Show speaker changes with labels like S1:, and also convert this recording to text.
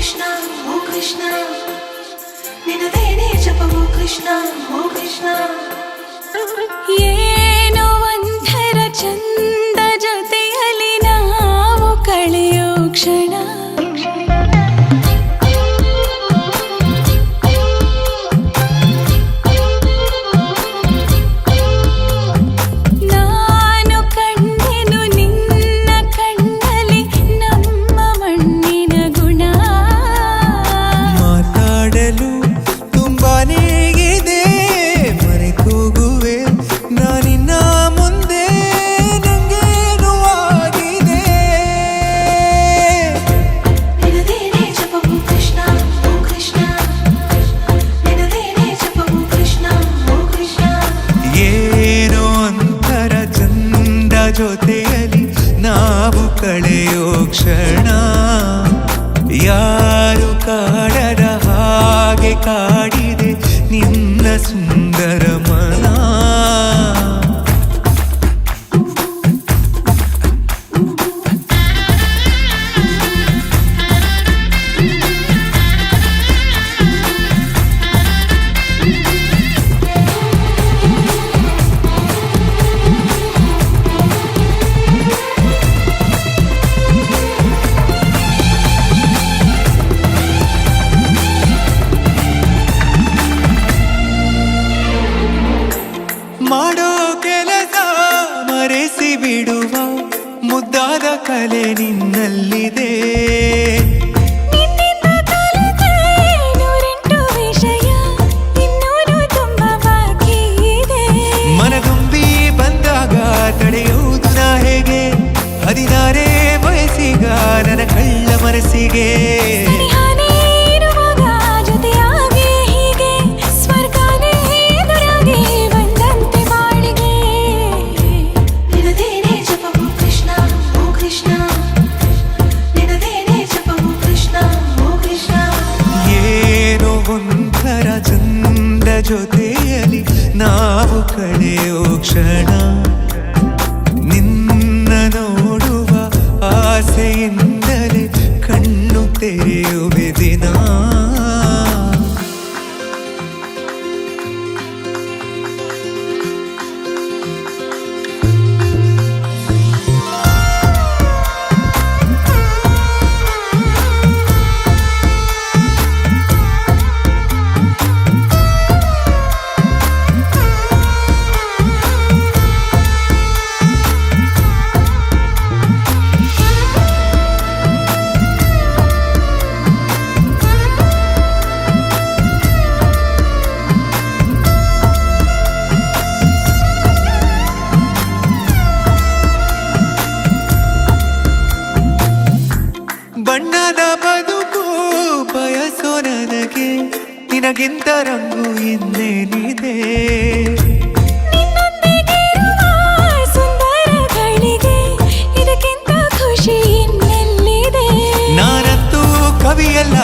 S1: ಕೃಷ್ಣ ಓ ಕೃಷ್ಣ ನಿನದೇನೇ ಜಪವೋ ಕೃಷ್ಣ ಓ ಕೃಷ್ಣ
S2: ಏನೋ ಒಂಥರ ಚಂದ ಜೊತೆಯಲ್ಲಿ ನಾವು ಕಳೆಯೋ ಕ್ಷಣ ನಾನು ಕಂಡೆನು ನಿನ್ನ ಕಣ್ಣಲ್ಲಿ ನಮ್ಮ ಮಣ್ಣಿನ ಗುಣ
S3: ಮಾತಾಡಲು ತುಂಬಾನೇ ಇದೆ ಮರೆತೋಗುವೆ ನಾನಿನ್ನ ಮುಂದೆ ನಂಗೇನು ಆಗಿದೆ
S1: ನಿನದೇನೇ ಜಪವೋ ಕೃಷ್ಣ ಓ ಕೃಷ್ಣ ನಿನದೇನೇ ಜಪವೋ ಕೃಷ್ಣ ಓ ಕೃಷ್ಣ
S3: ಏನೋ ಒಂಥರ ಚಂದ ಜೊತೆಯಲ್ಲಿ ನಾವು ಕಳೆಯೋ ಕ್ಷಣ ಯಾರು ಕಾಡದ ಹಾಗೆ ಕಾಡಿದೆ ನಿನ್ನ ಸುಂದರ ಮನ ಮಾಡೋ ಕೆಲಸ ಮರೆಸಿ ಬಿಡುವ ಮುದ್ದಾದ ಕಲೆ ನಿನ್ನಲ್ಲಿದೆ
S2: ನಿನ್ನಿಂದ ಕಲಿತೆ ನೂರೆಂಟು ವಿಷಯ ಇನ್ನೂರು ತುಂಬ ಬಾಕಿ ಇದೆ
S3: ಮನಗುಂಬಿ ಬಂದಾಗ ತಡೆಯುವುದು ನಾ ಹೇಗೆ 16 ವಯಸ್ಸಿಗ ನನ್ನ ಕಳ್ಳ ಮನಸ್ಸಿಗೆ
S2: ಸನಿಹಾನೇ ಇರುವಾಗ ಜೊತೆಯಾಗಿ ಹೀಗೆ ಸ್ವರ್ಗನೇ ಎದುರಾಗಿ ಬಂದಂತೆ ಬಾಳಿಗೆ
S1: ನಿನದೇನೇ ಜಪವೋ ಕೃಷ್ಣ ಓ ಕೃಷ್ಣ ನಿನದೇನೇ ಜಪವೋ ಕೃಷ್ಣ ಓ ಕೃಷ್ಣ
S3: ಏನೋ ಒಂಥರ ಚಂದ ಜೊತೆಯಲ್ಲಿ ನಾವು ಕಳೆಯೋ ಕ್ಷಣ ನಿನ್ನ ನೋಡುವ ಆಸೆಯಿಂದಲೇ ಕಣ್ಣು ತೆರೆಯುವೆ ದಿನ ಬಣ್ಣದ ಬದುಕು ಬಯಸೋ ನನಗೆ ನಿನಗಿಂತ ರಂಗು ಇನ್ನೇನಿದೆ
S2: ನಿನ್ನೊಂದಿಗಿರುವ ಸುಂದರಗಳಿಗೆ ಇದಕ್ಕಿಂತ ಖುಷಿ ಇನ್ನೆಲ್ಲಿದೆ
S3: ನಾನಂತೂ ಕವಿಯಲ್ಲ